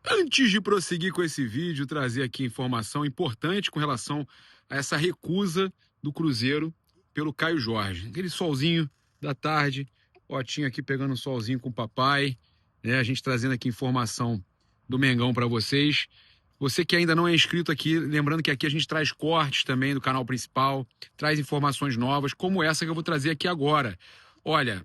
Antes de prosseguir com esse vídeo, trazer aqui informação importante com relação a essa recusa do Cruzeiro pelo Caio Jorge. Aquele solzinho da tarde, Otinho aqui pegando um solzinho com o papai, né? A gente trazendo aqui informação do Mengão para vocês. Você que ainda não é inscrito aqui, lembrando que aqui a gente traz cortes também do canal principal, traz informações novas, como essa que eu vou trazer aqui agora. Olha,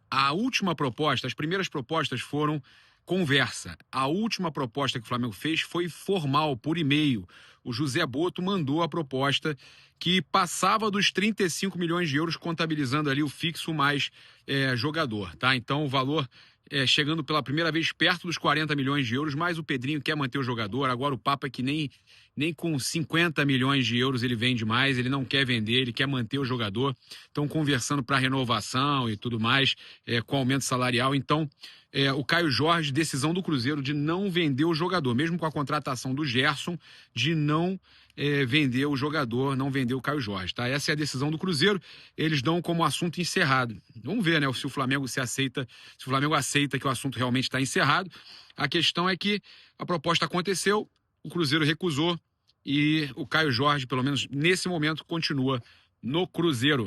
a última proposta, as primeiras propostas foram conversa. A última proposta que o Flamengo fez foi formal, por e-mail. O José Boto mandou a proposta que passava dos 35 milhões de euros, contabilizando ali o fixo mais jogador, tá? Então o valor chegando pela primeira vez perto dos 40 milhões de euros, mas o Pedrinho quer manter o jogador. Agora o papo é que nem com 50 milhões de euros ele vende mais, ele não quer vender, ele quer manter o jogador. Estão conversando para renovação e tudo mais, com aumento salarial. Então, o Caio Jorge, decisão do Cruzeiro de não vender o jogador, mesmo com a contratação do Gerson, de não vender o jogador, não vender o Caio Jorge, tá? Essa é a decisão do Cruzeiro, eles dão como assunto encerrado. Vamos ver, né, se o Flamengo se o Flamengo aceita que o assunto realmente está encerrado. A questão é que a proposta aconteceu, o Cruzeiro recusou e o Caio Jorge, pelo menos nesse momento, continua no Cruzeiro.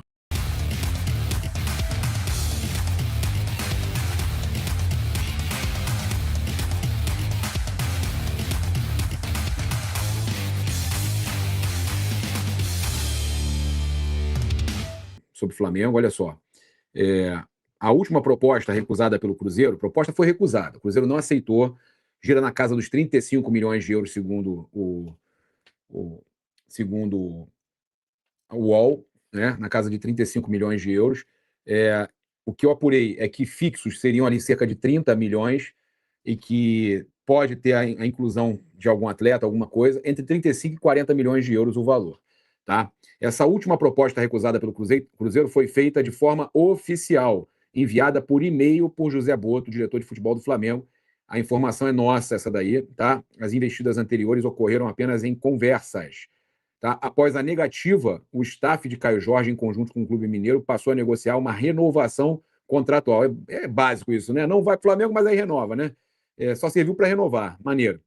Sobre o Flamengo, olha só. A última proposta recusada pelo Cruzeiro, a proposta foi recusada. O Cruzeiro não aceitou, gira na casa dos 35 milhões de euros, segundo o UOL, né? Na casa de 35 milhões de euros. O que eu apurei é que fixos seriam ali cerca de 30 milhões e que pode ter a inclusão de algum atleta, alguma coisa, entre 35 e 40 milhões de euros o valor. Tá? Essa última proposta recusada pelo Cruzeiro foi feita de forma oficial, enviada por e-mail por José Boto, diretor de futebol do Flamengo. A informação é nossa, essa daí, tá? As investidas anteriores ocorreram apenas em conversas. Tá? Após a negativa, o staff de Caio Jorge, em conjunto com o Clube Mineiro, passou a negociar uma renovação contratual. É básico isso, né? Não vai para o Flamengo, mas aí renova, né? Só serviu para renovar, maneiro.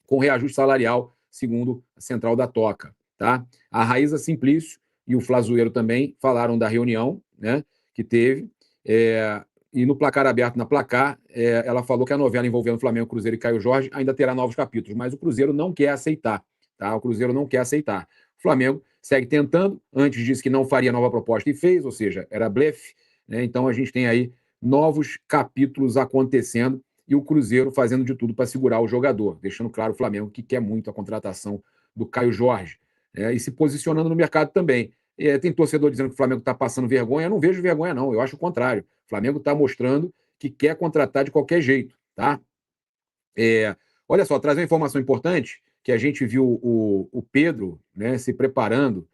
Com reajuste salarial, segundo a Central da Toca. Tá? A Raíza Simplício e o Flazoeiro também falaram da reunião, né, que teve, e no placar aberto, na placar, ela falou que a novela envolvendo Flamengo, Cruzeiro e Caio Jorge ainda terá novos capítulos, mas o Cruzeiro não quer aceitar. Tá? O Cruzeiro não quer aceitar. O Flamengo segue tentando, antes disse que não faria nova proposta e fez, ou seja, era blefe, né? Então a gente tem aí novos capítulos acontecendo e o Cruzeiro fazendo de tudo para segurar o jogador, deixando claro o Flamengo que quer muito a contratação do Caio Jorge, e se posicionando no mercado também. Tem torcedor dizendo que o Flamengo está passando vergonha, eu não vejo vergonha não, eu acho o contrário. O Flamengo está mostrando que quer contratar de qualquer jeito, tá? Olha só, trazer uma informação importante, que a gente viu o Pedro, né, se preparando,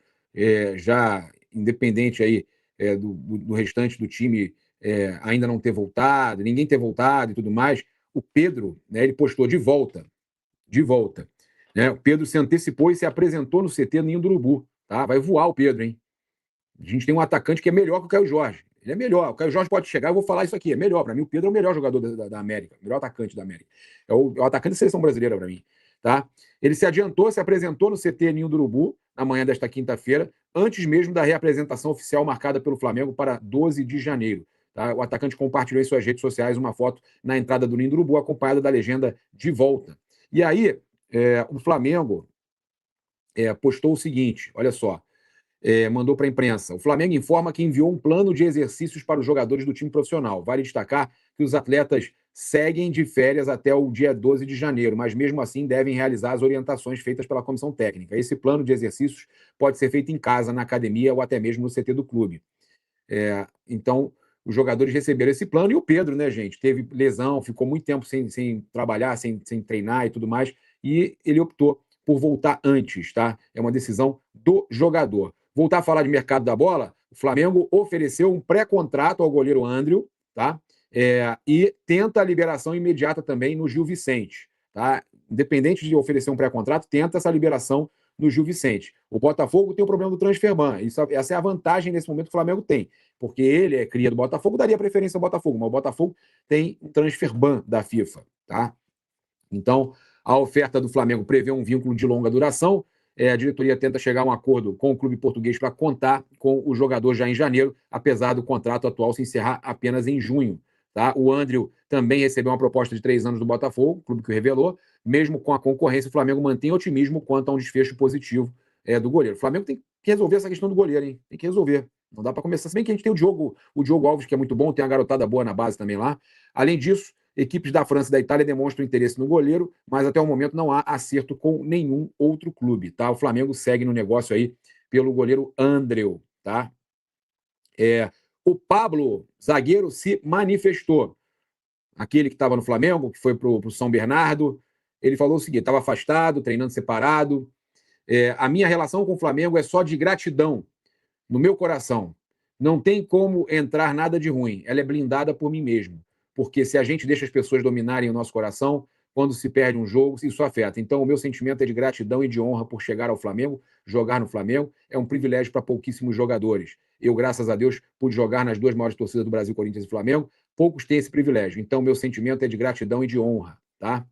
já independente aí do restante do time ainda não ter voltado, ninguém ter voltado e tudo mais, o Pedro, né, ele postou de volta. Né? O Pedro se antecipou e se apresentou no CT Ninho do Urubu. Tá? Vai voar o Pedro, hein? A gente tem um atacante que é melhor que o Caio Jorge. Ele é melhor. O Caio Jorge pode chegar, eu vou falar isso aqui, é melhor. Para mim, o Pedro é o melhor jogador da América, o melhor atacante da América. É o atacante da seleção brasileira, para mim. Tá? Ele se adiantou, se apresentou no CT Ninho do Urubu, na manhã desta quinta-feira, antes mesmo da reapresentação oficial marcada pelo Flamengo para 12 de janeiro. Tá? O atacante compartilhou em suas redes sociais uma foto na entrada do Ninho do Urubu, acompanhada da legenda "de volta". E aí, o Flamengo postou o seguinte: olha só, mandou para a imprensa. O Flamengo informa que enviou um plano de exercícios para os jogadores do time profissional. Vale destacar que os atletas seguem de férias até o dia 12 de janeiro, mas mesmo assim devem realizar as orientações feitas pela comissão técnica. Esse plano de exercícios pode ser feito em casa, na academia ou até mesmo no CT do clube. Então, os jogadores receberam esse plano e o Pedro, né, gente, teve lesão, ficou muito tempo sem trabalhar, sem treinar e tudo mais, e ele optou por voltar antes, tá? É uma decisão do jogador. Voltar a falar de mercado da bola, o Flamengo ofereceu um pré-contrato ao goleiro Andreu, tá? E tenta a liberação imediata também no Gil Vicente, tá? Independente de oferecer um pré-contrato, tenta essa liberação no Gil Vicente. O Botafogo tem o problema do transferban. Essa é a vantagem nesse momento que o Flamengo tem, porque ele é cria do Botafogo, daria preferência ao Botafogo, mas o Botafogo tem um transfer ban da FIFA, tá? Então, a oferta do Flamengo prevê um vínculo de longa duração. A diretoria tenta chegar a um acordo com o clube português para contar com o jogador já em janeiro, apesar do contrato atual se encerrar apenas em junho. Tá? O Andrew também recebeu uma proposta de 3 anos do Botafogo, clube que o revelou. Mesmo com a concorrência, o Flamengo mantém otimismo quanto a um desfecho positivo do goleiro. O Flamengo tem que resolver essa questão do goleiro, hein? Tem que resolver. Não dá para começar. Se bem que a gente tem o Diogo Alves, que é muito bom, tem uma garotada boa na base também lá. Além disso, equipes da França e da Itália demonstram interesse no goleiro, mas até o momento não há acerto com nenhum outro clube. Tá? O Flamengo segue no negócio aí pelo goleiro Andreu. Tá? O Pablo, zagueiro, se manifestou. Aquele que estava no Flamengo, que foi para o São Bernardo, ele falou o seguinte: estava afastado, treinando separado. A minha relação com o Flamengo é só de gratidão no meu coração. Não tem como entrar nada de ruim. Ela é blindada por mim mesmo. Porque se a gente deixa as pessoas dominarem o nosso coração, quando se perde um jogo, isso afeta. Então, o meu sentimento é de gratidão e de honra por chegar ao Flamengo, jogar no Flamengo. É um privilégio para pouquíssimos jogadores. Eu, graças a Deus, pude jogar nas 2 maiores torcidas do Brasil, Corinthians e Flamengo. Poucos têm esse privilégio. Então, o meu sentimento é de gratidão e de honra. Tá?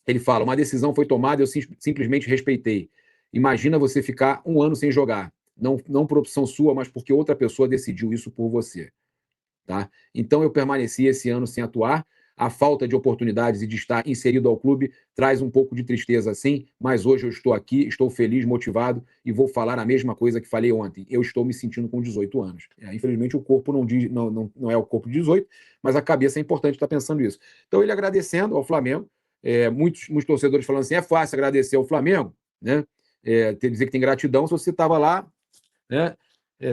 Ele fala: uma decisão foi tomada e eu simplesmente respeitei. Imagina você ficar um ano sem jogar. Não por opção sua, mas porque outra pessoa decidiu isso por você. Tá? Então eu permaneci esse ano sem atuar. A falta de oportunidades e de estar inserido ao clube traz um pouco de tristeza, sim, mas hoje eu estou aqui, estou feliz, motivado e vou falar a mesma coisa que falei ontem. Eu estou me sentindo com 18 anos. Infelizmente o corpo não é o corpo de 18, mas a cabeça é importante estar pensando isso. Então ele agradecendo ao Flamengo, muitos torcedores falando assim: é fácil agradecer ao Flamengo, né? Dizer que tem gratidão se você estava lá, né?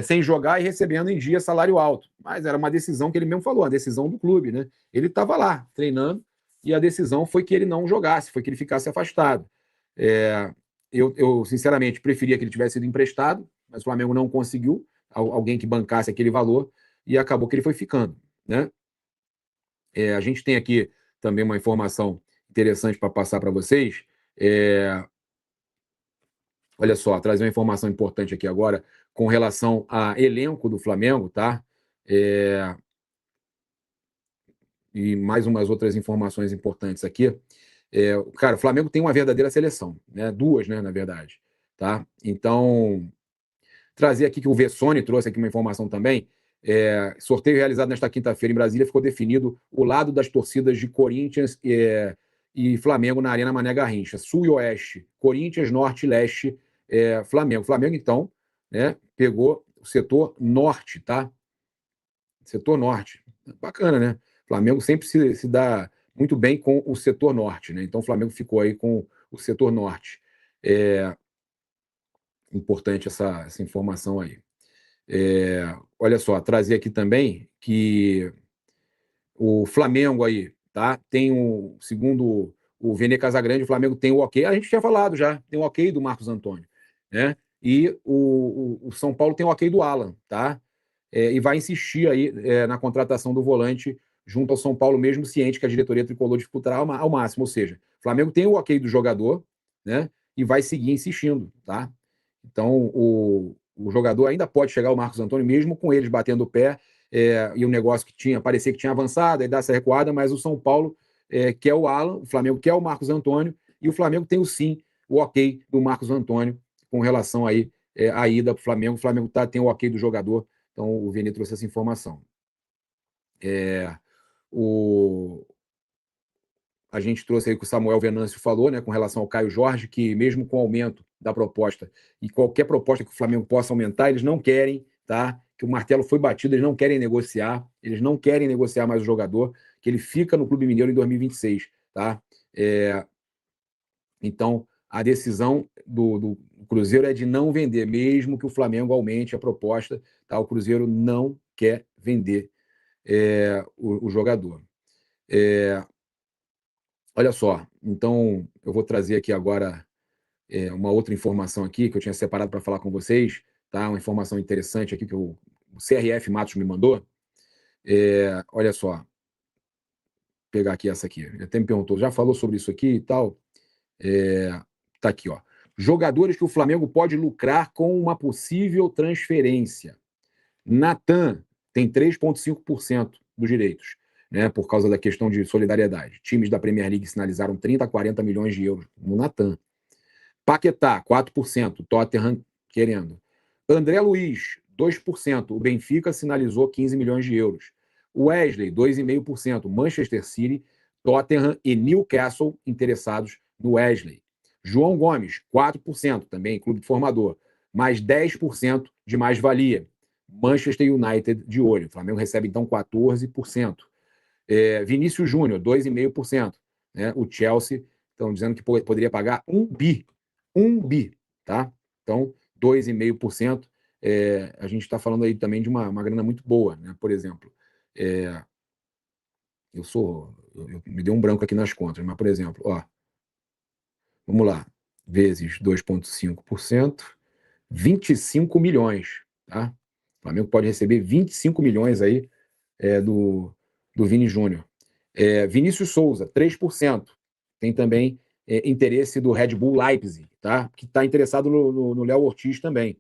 Sem jogar e recebendo em dia salário alto. Mas era uma decisão que ele mesmo falou, a decisão do clube, né? Ele estava lá treinando e a decisão foi que ele não jogasse, foi que ele ficasse afastado. Eu sinceramente preferia que ele tivesse sido emprestado, mas o Flamengo não conseguiu alguém que bancasse aquele valor e acabou que ele foi ficando, né? A gente tem aqui também uma informação interessante para passar para vocês. Olha só, trazer uma informação importante aqui agora com relação a elenco do Flamengo, tá? E mais umas outras informações importantes aqui. Cara, o Flamengo tem uma verdadeira seleção, né? 2, né, na verdade, tá? Então, trazer aqui que o Vessone trouxe aqui uma informação também. Sorteio realizado nesta quinta-feira em Brasília, ficou definido o lado das torcidas de Corinthians e Flamengo na Arena Mané Garrincha. Sul e Oeste, Corinthians, Norte e Leste, Flamengo. Flamengo, então, né, pegou o setor norte, tá? Setor norte. Bacana, né? Flamengo sempre se dá muito bem com o setor norte, né? Então o Flamengo ficou aí com o setor norte. Importante essa informação aí. Olha só, trazer aqui também que o Flamengo aí, tá? Tem segundo o Vene Casagrande, o Flamengo tem o ok. A gente tinha falado já, tem o ok do Marcos Antônio, né? E o São Paulo tem o ok do Alan, tá? E vai insistir aí na contratação do volante junto ao São Paulo, mesmo ciente que a diretoria tricolor disputará ao máximo. Ou seja, o Flamengo tem o ok do jogador, né? E vai seguir insistindo, tá? Então, o jogador ainda pode chegar ao Marcos Antônio, mesmo com eles batendo o pé, e o negócio que parecia que tinha avançado, aí dá essa recuada, mas o São Paulo quer o Alan, o Flamengo quer o Marcos Antônio, e o Flamengo tem o ok do Marcos Antônio com relação aí à ida para o Flamengo. O Flamengo tem o ok do jogador, então o Vini trouxe essa informação. A gente trouxe aí que o Samuel Venâncio falou, né, com relação ao Caio Jorge, que mesmo com o aumento da proposta e qualquer proposta que o Flamengo possa aumentar, eles não querem, tá? Que o martelo foi batido, eles não querem negociar mais o jogador, que ele fica no Clube Mineiro em 2026, tá? Então, a decisão do Cruzeiro é de não vender, mesmo que o Flamengo aumente a proposta, tá? O Cruzeiro não quer vender o jogador. Olha só, então eu vou trazer aqui agora uma outra informação aqui que eu tinha separado para falar com vocês, tá? Uma informação interessante aqui que o CRF Matos me mandou. Olha só, vou pegar aqui essa aqui. Ele até me perguntou, já falou sobre isso aqui e tal? Tá aqui, ó. Jogadores que o Flamengo pode lucrar com uma possível transferência. Natan tem 3,5% dos direitos. né, por causa da questão de solidariedade. Times da Premier League sinalizaram 30 a 40 milhões de euros no Natan. Paquetá, 4%, Tottenham querendo. André Luiz, 2%, o Benfica sinalizou 15 milhões de euros. Wesley, 2,5%, Manchester City, Tottenham e Newcastle interessados no Wesley. João Gomes, 4%, também clube formador, mais 10% de mais-valia. Manchester United de olho. O Flamengo recebe, então, 14%. Vinícius Júnior, 2,5%. Né? O Chelsea, estão dizendo que poderia pagar 1 bi. 1 bi, tá? Então, 2,5%. A gente está falando aí também de uma grana muito boa, né? Por exemplo, me deu um branco aqui nas contas, mas, por exemplo, ó, vamos lá, vezes 2,5%, 25 milhões, tá? O Flamengo pode receber 25 milhões aí do Vini Júnior. Vinícius Souza, 3%. Tem também interesse do Red Bull Leipzig, tá? Que está interessado no Léo Ortiz também.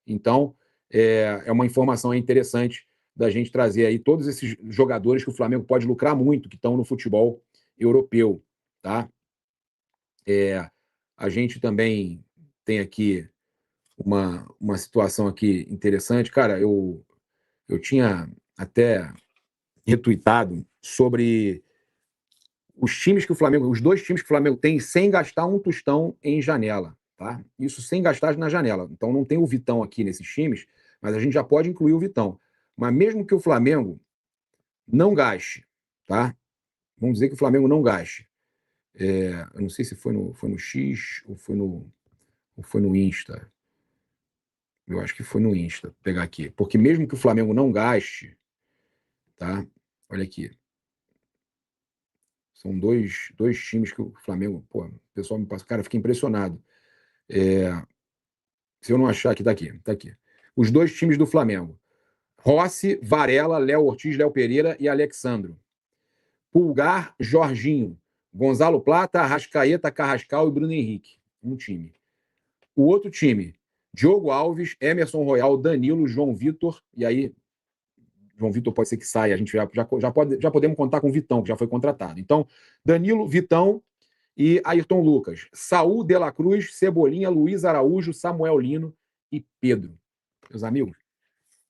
Então, é uma informação interessante da gente trazer aí todos esses jogadores que o Flamengo pode lucrar muito, que estão no futebol europeu, tá? A gente também tem aqui uma situação aqui interessante. Cara, eu tinha até retuitado sobre os times que o Flamengo, os dois times que o Flamengo tem sem gastar um tostão em janela, tá? Isso sem gastar na janela. Então não tem o Vitão aqui nesses times, mas a gente já pode incluir o Vitão. Mas mesmo que o Flamengo não gaste, tá? Vamos dizer que o Flamengo não gaste. Eu não sei se foi no X ou foi no Insta. Eu acho que foi no Insta, vou pegar aqui. Porque mesmo que o Flamengo não gaste, tá? Olha aqui. São dois times que o Flamengo, pô, o pessoal me passa, cara, fica impressionado. Se eu não achar aqui, tá aqui, tá aqui. Os dois times do Flamengo: Rossi, Varela, Léo Ortiz, Léo Pereira e Alexandro. Pulgar, Jorginho, Gonzalo Plata, Arrascaeta, Carrascal e Bruno Henrique. Um time. O outro time: Diogo Alves, Emerson Royal, Danilo, João Vitor, e aí João Vitor pode ser que saia, a gente já podemos contar com o Vitão, que já foi contratado. Então, Danilo, Vitão e Ayrton Lucas. Saul, De La Cruz, Cebolinha, Luiz Araújo, Samuel Lino e Pedro. Meus amigos,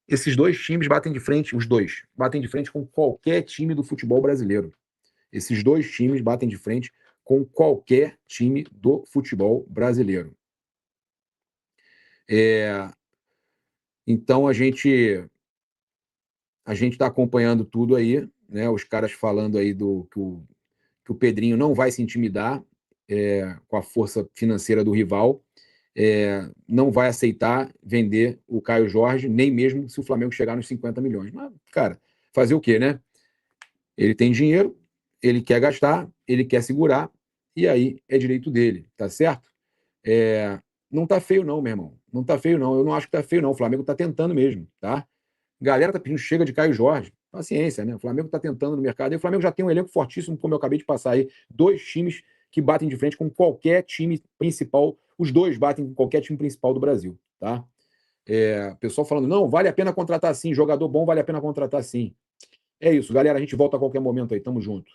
esses dois times batem de frente, os dois, batem de frente com qualquer time do futebol brasileiro. Esses dois times batem de frente com qualquer time do futebol brasileiro. Então, a gente está acompanhando tudo aí, né? Os caras falando aí que o Pedrinho não vai se intimidar com a força financeira do rival, não vai aceitar vender o Caio Jorge, nem mesmo se o Flamengo chegar nos 50 milhões. Mas, cara, fazer o quê, né? Ele tem dinheiro, ele quer gastar, ele quer segurar, e aí é direito dele, tá certo? Não tá feio não, meu irmão. Não tá feio não. Eu não acho que tá feio não. O Flamengo tá tentando mesmo, tá? Galera tá pedindo chega de Caio Jorge. Paciência, né? O Flamengo tá tentando no mercado. E o Flamengo já tem um elenco fortíssimo, como eu acabei de passar aí. Dois times que batem de frente com qualquer time principal. Os dois batem com qualquer time principal do Brasil, tá? Pessoal falando, não, vale a pena contratar sim. Jogador bom, vale a pena contratar sim. É isso, galera. A gente volta a qualquer momento aí. Tamo junto.